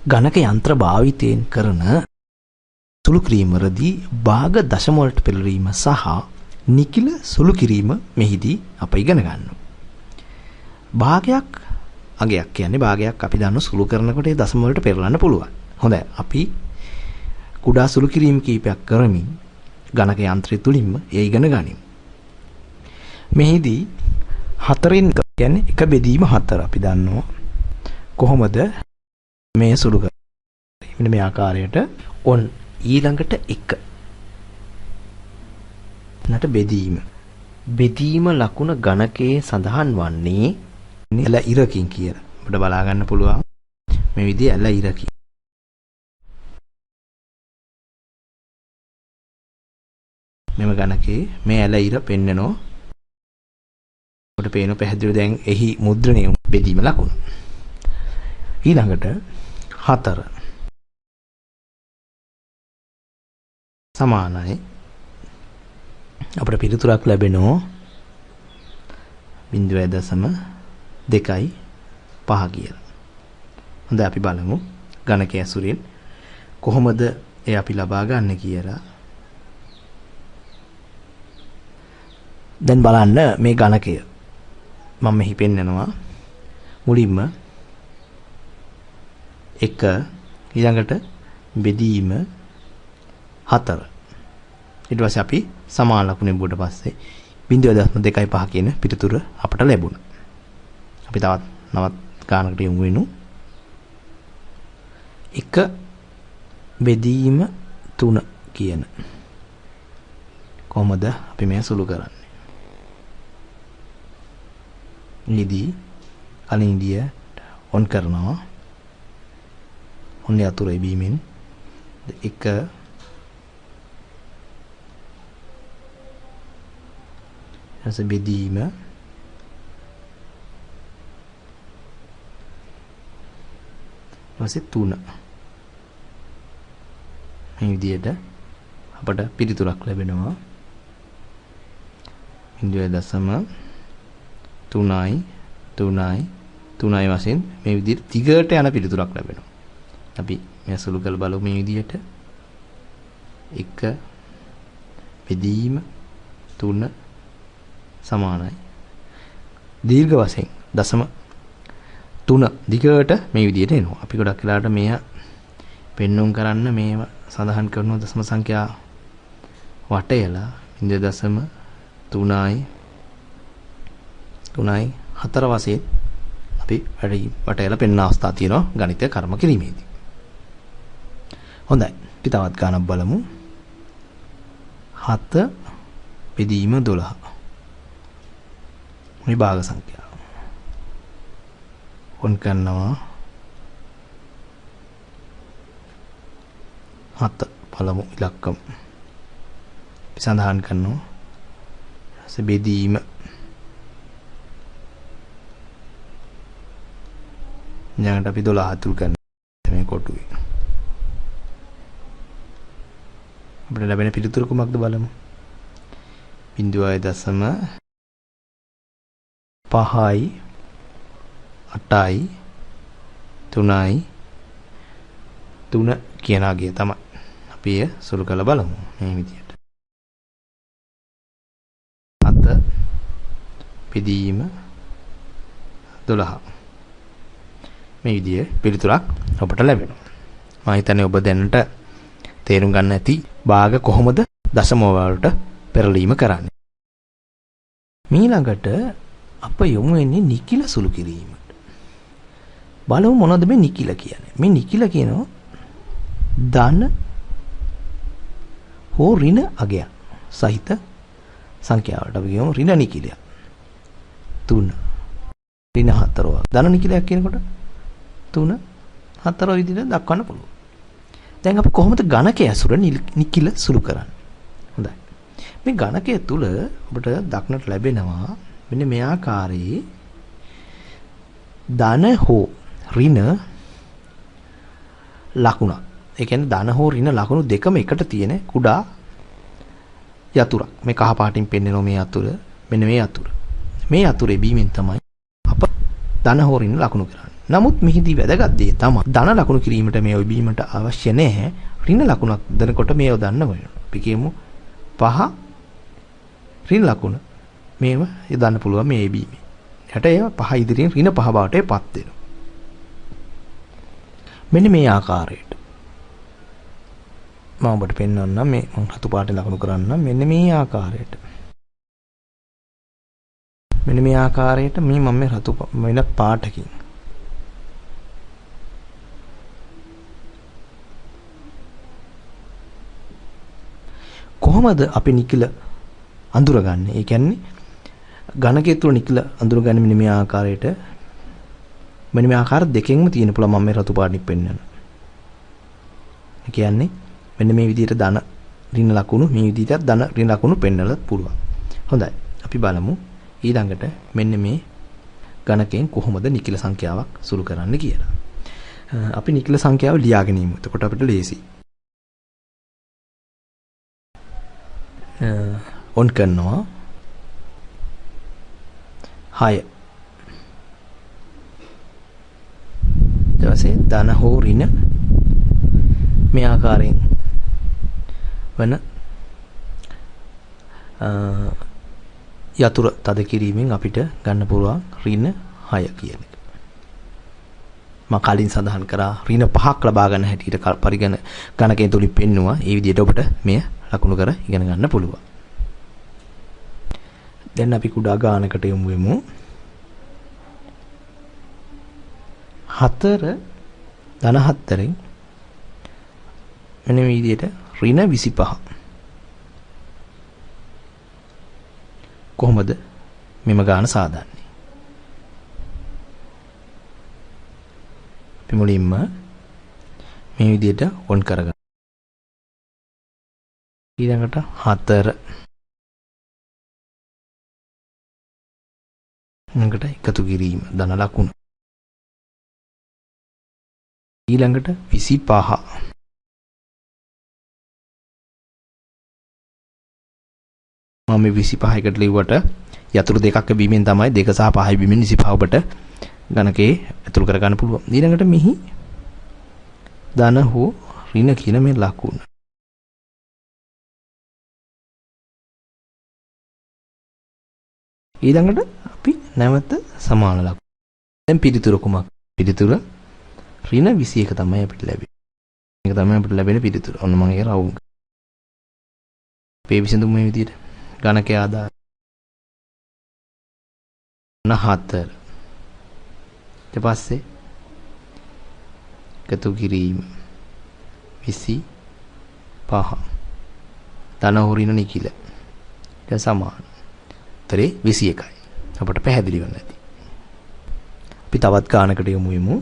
ගණක යන්ත්‍ර භාවිතයෙන් කරන සුළු කිරීමවලදී භාග දශම වලට පෙරලීම සහ නිකිල සුළු කිරීම මෙහිදී අප ඉගෙන ගන්නවා. භාගයක් අගයක් කියන්නේ භාගයක් අපි දන්න සුළු කරනකොට ඒ දශම වලට පෙරලන්න පුළුවන්. හොඳයි. අපි කුඩා සුළු කිරීම කීපයක් කරමින් ගණක යන්ත්‍රය තුලින්ම ඒ ඉගෙන ගනිමු. මෙහිදී 4න් කියන්නේ එක බෙදීම 4 අපි දන්නවා. කොහොමද මේ සුළු කරන්නේ? මෙන්න මේ ආකාරයට ඔන් ඊළඟට 1 නට බෙදීම. බෙදීම ලකුණ ගණකයේ සඳහන් වන්නේ එල ඉරකින් කියලා. අපිට බලා ගන්න පුළුවන් මේ විදිහේ එල ඉරකින්. මෙම ගණකේ මේ එල ඉර පෙන්නනෝ. ඔබට පේන පැහැදිලිව දැන් එහි මුද්‍රණය බෙදීම ලකුණ. ඊළඟට 4 සමානයි අපිට පිළිතුරක් ලැබෙනවා 0.25 කියලා. හොඳයි අපි බලමු ගණකයේ ඇසුරින් කොහොමද ඒ අපි ලබා ගන්න කියලා. දැන් බලන්න මේ ගණකය මම මෙහි පෙන්නනවා මුලින්ම 1 ඊළඟට බෙදීම 4. ඊට පස්සේ අපි සමාන ලකුණෙන් බුවට පස්සේ 0.25 කියන පිටුතුර අපට ලැබුණා. අපි නවත් ගානකට යමු වෙනු. 1 බෙදීම 3 කියන කොහොමද අපි මේ සුළු කරන්නේ? නිදී කලින් ඉදිය ඔන් කරනවා. ඔන්නේ අතුරේ බීමෙන් 1 රස බෙදීම ඊපස්සේ 3 මේ විදිහට අපට පිළිතුරක් ලැබෙනවා 0.3 වශයෙන් මේ විදිහට දිගට යන පිළිතුරක් ලැබෙනවා. අපි මේ සුළු කළ බලමු මේ විදිහට 1 බෙදීම 3 සමානයි. දීර්ඝ වශයෙන් දශම 3 දිගට මේ විදිහට එනවා. අපි ගොඩක් වෙලාවට මෙය පෙන්වුම් කරන්න මේව සඳහන් කරන දශම සංඛ්‍යා වටයලා 0.3යි 4 වශයෙන් අපි වටයලා පෙන්වන අවස්ථා තියෙනවා ගණිතය කර්ම කිරීමේදී. හොඳයි. අපි තවත් ගණනක් බලමු. 7 බෙදීම 12. මේ භාග සංඛ්‍යාව. කොන් කරනවා 7 පළමු ඉලක්කම. අපි සඳහන් කරනවා බෙදීම ඊළඟට අපි 12 අතුල් කරනවා මේ කොටුවේ. අපිට ලැබෙන පිළිතුර කුමක්ද බලමු. 0.5යි 8යි 3යි 3 කියන අගය තමයි. අපි එය සුළු කරලා බලමු මේ විදිහට. 7 බෙදීම 12 මේ විදිහේ පිළිතුරක් ඔබට ලැබෙනවා. මම හිතන්නේ ඔබ දැනට තේරුම් ගන්න ඇති භාග කොහොමද දශම වලට පෙරලීම කරන්නේ. ඊළඟට අප යොමු වෙන්නේ නිකිල සුළු කිරීමට. බලමු මොනවද මේ නිකිල කියන්නේ. මේ නිකිල කියනවා ධන හෝ ඍණ අගයක් සහිත සංඛ්‍යාවට අපි කියමු ඍණ නිකිලයක්. 3 ඍණ 4 ධන නිකිලයක් කියනකොට 3 4 විදිහට දක්වන්න පුළුවන්. දැන් අපි කොහොමද ගණකයේ ඇසුර නිකිල සුළු කරන්නේ? හොඳයි. මේ ගණකයේ තුල ඔබට දක්නට ලැබෙනවා මෙන්න මේ ආකාරයේ ධන හෝ ඍණ ලකුණ. ඒ කියන්නේ ධන හෝ ඍණ ලකුණු දෙකම එකට තියෙන කුඩා යතුරක්. මේ කහ පාටින් පෙන්වන මේ යතුර මෙන්න මේ යතුර. මේ යතුරේ බීමෙන් තමයි අප ධන හෝ ඍණ ලකුණු කරන්නේ. නමුත් මෙහිදී වැදගත් දේ තමයි ධන ලකුණු කිරීමට මේ යොදීමට අවශ්‍ය නැහැ. ඍණ ලකුණක් දෙනකොට මේ යොදන්න වෙනවා. අපි කියමු 5 ඍණ ලකුණ මේව යොදන්න පුළුවන් මේ යොදීමේ. යට ඒවා 5 ඉදිරියෙන් ඍණ 5 බවට පත් වෙනවා. මෙන්න මේ ආකාරයට මම ඔබට පෙන්වන්නම් මේ මම රතු පාටේ ලකුණු කරන්නම් මෙන්න මේ ආකාරයට. මෙන්න මේ ආකාරයට මම මේ රතු වෙන පාටකින් කොහොමද අපි නිකිල අඳුරගන්නේ? ඒ කියන්නේ ඝනකයේ තුල නිකිල අඳුරගන්නේ මෙන්න මේ ආකාරයට. මෙන්න මේ ආකාර දෙකෙන්ම තියෙන පුළුවන් මම මේ රතු පාටින් පෙන්වනවා. ඒ කියන්නේ මෙන්න මේ විදිහට ධන ඍණ ලකුණු මේ විදිහට ධන ඍණ ලකුණු පෙන්වලා පුළුවන්. හොඳයි. අපි බලමු ඊළඟට මෙන්න මේ ඝනකයෙන් කොහොමද නිකිල සංඛ්‍යාවක් සුළු කරන්න කියලා. අපි නිකිල සංඛ්‍යාව ලියාගෙන ඉමු. එතකොට අපිට ලේසි. ඔන් කරනවා 6 ඊට පස්සේ ධන හෝ ඍණ මේ ආකාරයෙන් වන යතුරු තද කිරීමෙන් අපිට ගන්න පුළුවන් ඍණ 6 කියන එක. මම කලින් සඳහන් කරා ඍණ 5ක් ලබා ගන්න හැටියට පරිගණ ගණකයෙන් තුලින් පෙන්නුවා. ඒ විදිහට ඔබට මෙය ලකුණු කර ඉගෙන ගන්න පුළුවන්. දැන් අපි කුඩා ගානකට යමු වෙමු. 4 ධන 4න් මෙන්න මේ විදිහට ඍණ 25. කොහොමද මෙම ගාන සාදන්නේ? අපි මුලින්ම මේ විදිහට ඔන් කරගන්න. ඊළඟට 4 ඊළඟට එකතු කිරීම ධන ලකුණ. ඊළඟට 25. මම 25 එකට ලිව්වට යතුරු දෙකක් බීමෙන් තමයි 2 සහ 5 බීමෙන් 25 ඔබට ගණකේ ඇතුළු කර ගන්න පුළුවන්. ඊළඟට මෙහි ධන හෝ ඍණ කියන මේ ලකුණ. ඊළඟට අපි නැවත සමාන ලකුණු. දැන් පිළිතුර කුමක්? පිළිතුර ඍණ 21 තමයි අපිට ලැබෙන්නේ. මේක තමයි අපිට ලැබෙන පිළිතුර. ඔන්න මම ඒක රවුම්. අපේ විසඳුම මේ විදිහට ගණකයේ ආදාය 4. ඊට පස්සේ එකතු කිරීම 25. ධන හෝ ඍණ නිකිල. ඒක සමාන. උත්තරේ 21යි. අපට පැහැදිලි වෙන්න ඇති. අපි තවත් ගානකට යමු.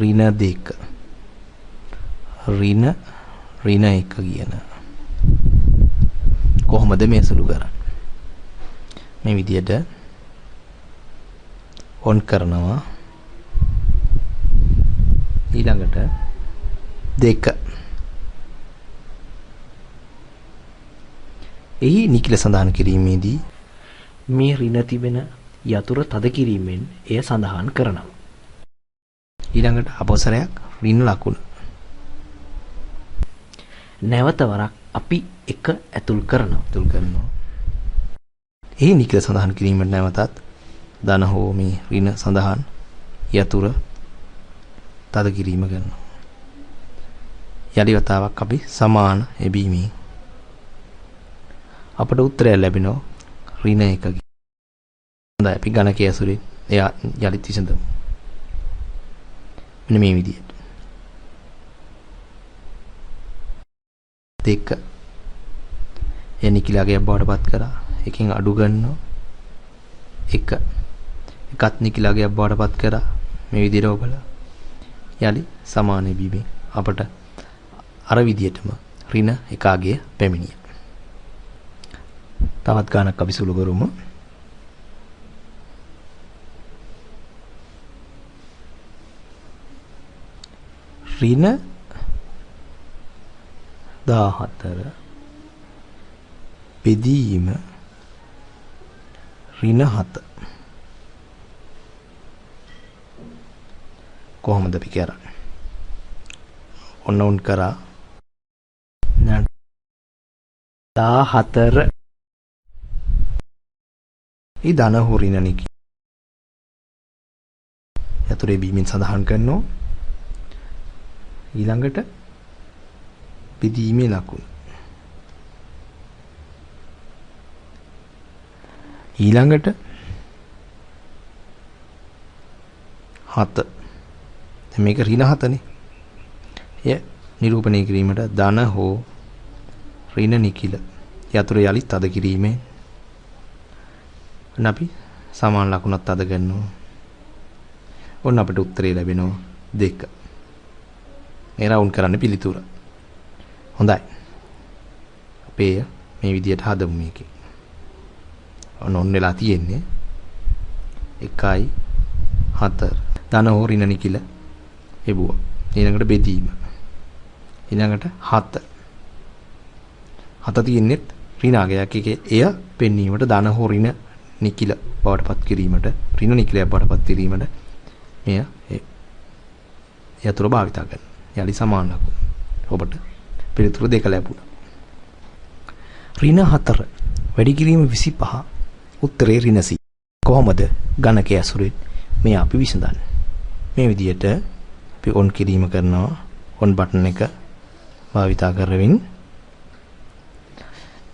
ඍණ 2. ඍණ 1 කියන. කොහොමද මේ සුළු කරන්නේ? මේ විදිහට ඔන් කරනවා. ඊළඟට 2. එහි නිකිල සඳහන් කිරීමේදී මේ ඍණ තිබෙන යතුරු තද කිරීමෙන් එය සඳහන් කරනවා. ඊළඟට අපොසරයක් ඍණ ලකුණ. නැවත වරක් අපි එක ඇතුල් කරනවා. එහි නිකිල සඳහන් කිරීමෙන් නැවතත් ධන හෝ මේ ඍණ සඳහන් යතුරු තද කිරීම කරනවා. යලි වතාවක් අපි සමාන එබීමේ අපට උත්තරය ලැබෙනවා ඍණ 1. හොඳයි අපි ගණකයේ ඇසුරින් එයා යලිත් විසඳමු. මෙන්න මේ විදිහට. 2 නිකිලගේ බවට පත් කරා. එකෙන් අඩු ගන්නවා. 1 එකත් නිකිලගේ බවට පත් කරා. මේ විදිහට ඔබලා යලි සමාන බීමේ අපට අර විදිහටම ඍණ 1ගේ පැමිණිය. තවත් ගානක් අපි සුළු කරමු. ඍණ 14 බෙදීම ඍණ 7. කොහොමද අපි කරන්නේ? ඔන්න උන් කරා 14 ඊ ධන හොරින නිකි. යතුරේ බීමෙන් සඳහන් කරනවා. ඊළඟට බෙදීමේ ලකුණ. ඊළඟට 7. දැන් මේක ඍණ 7නේ. එය නිරූපණය කිරීමට ධන හෝ ඍණ නිකිල යතුරු යලිත් අද කිරීමෙන් අපි සමාන ලකුණක් අද ගන්නවා. ඔන්න අපිට උත්තරේ ලැබෙනවා 2. මේ රවුන්ඩ් කරන්න පිළිතුර. හොඳයි. අපේ මේ විදියට හදමු මේකේ. ඔන්න වෙලා තියෙන්නේ 1යි 4 ධන හෝ ඍණ නිකිල එබුවා. ඊළඟට බෙදීම. ඊළඟට 7. 7 තියෙන්නේ ඍණාගයක් එකේ එය පෙන්වීමට ධන හෝ ඍණ නිකිල බවට පත් කිරීමට ඍණ නිකිලයක් බවට පත් කිරීමට මෙය යතුරු භාවිත කරන. යලි සමාන ලකුණ. ඔබට පිළිතුරු 2 ලැබුණා. ඍණ 4 වැඩි කිරීම 25 උත්තරේ ඍණ 100. කොහොමද ගණකයේ ඇසුරෙන් මේ අපි විසඳන්නේ? මේ විදියට අපි ඔන් කිරීම කරනවා. ඔන් බටන් එක භාවිත කරමින්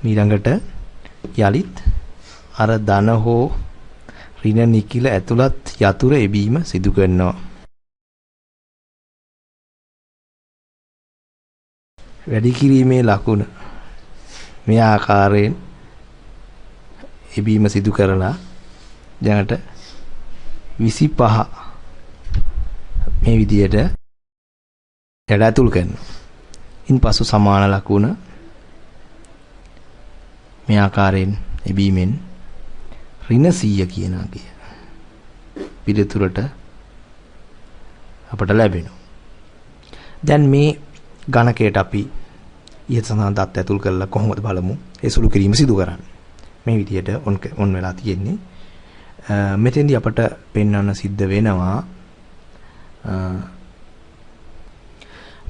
ඊළඟට යලිත් අර ධන හෝ ඍණ නිකිල ඇතුළත් යතුරු එබීම සිදු කරනවා. වැඩි කිරීමේ ලකුණ මේ ආකාරයෙන් එබීම සිදු කරලා දැනට 25 මේ විදියට වැඩ ඇතුල් කරනවා. ඉන්පසු සමාන ලකුණ මේ ආකාරයෙන් එබීමෙන් ඍණ 100 කියන අගය පිළිතුරට අපට ලැබෙනවා. දැන් මේ ගණකයට අපි ඊට සඳහන් දත් ඇතුල් කරලා කොහොමද බලමු ඒ සුළු කිරීම සිදු කරන්නේ. මේ විදියට ඔන් වෙලා තියෙන්නේ. මෙතෙන්දී අපට පෙන්වන්න සිද්ධ වෙනවා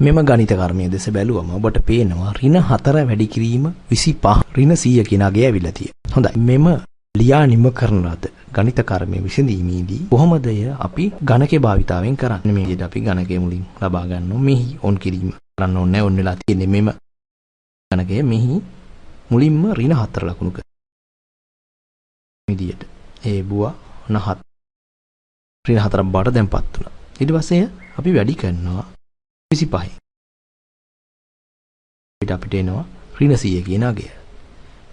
මෙම ගණිත කර්මයේ දෙස බැලුවම ඔබට පේනවා ඍණ 4 වැඩි කිරීම 25 ඍණ 100 කියන අගය ඇවිල්ලා තියෙනවා. හොඳයි. මෙම ලියා නිම කරන ලද ගණිත කර්මයේ විසඳීමේදී කොහොමද අපි ගණකේ භාවිතාවෙන් කරන්නේ? මේ විදිහට අපි ගණකයේ මුලින් ලබා ගන්නවා. මෙහි ඔන් කිරීම කරන්න ඕනේ. ඔන් වෙලා තියෙන්නේ මෙම ගණකයේ මෙහි මුලින්ම ඍණ 4 ලකුණු කරනවා. විදියට ඒ බුවා 9 ඍණ 4ක් බාට දැන්පත් වුණා. ඊට පස්සේ අපි වැඩි කරනවා 25. අපිට එනවා ඍණ 100 කියන අගය.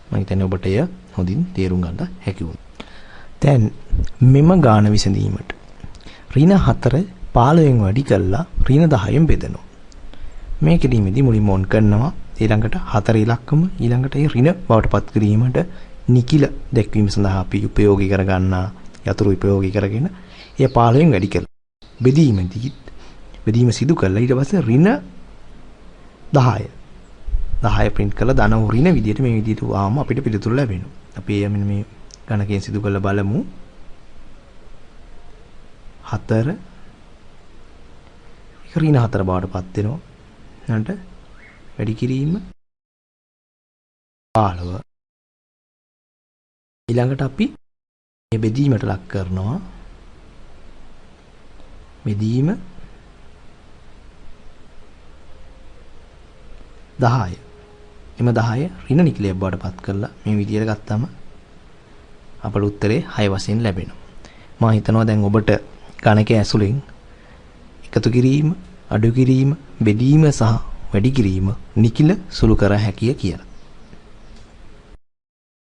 මම හිතන්නේ ඔබට එය හොඳින් තේරුම් ගන්න හැකි වුණා. දැන් මෙම ගාන විසඳීමට ඍණ 4 15න් වැඩි කළා ඍණ 10න් බෙදනවා. මේ කිරීමේදී මුලින්ම ඔන් කරනවා. ඊළඟට 4 ඉලක්කම ඊළඟට ඒ ඍණ බවට පත් කිරීමට නිකිල දැක්වීම සඳහා අපි උපයෝගී කරගන්නා යතුරු උපයෝගී කරගෙන එය 15න් වැඩි කළා. බෙදීම සිදු කළා. ඊට පස්සේ ඍණ 10 print කළා ධන ඍණ විදියට මේ විදියට ආවම අපිට පිළිතුරු ලැබෙනවා. අපි මෙන්න මේ ගණකයෙන් සිදු කරලා බලමු. 4 ඍණ 4 බවටපත් වෙනවා. ඊළඟට වැඩි කිරීම 15. ඊළඟට අපි මේ බෙදීමට ලක් කරනවා. බෙදීම 10. එම 10 ඍණ නිකිලයක් බවට පත් කරලා මේ විදියට ගත්තාම අපට උත්තරේ 6 වශයෙන් ලැබෙනවා. මම හිතනවා දැන් ඔබට ගණකයේ ඇසුරෙන් එකතු කිරීම, අඩු කිරීම, බෙදීම සහ වැඩි කිරීම නිකිල සුළු කර හැකිය කියලා.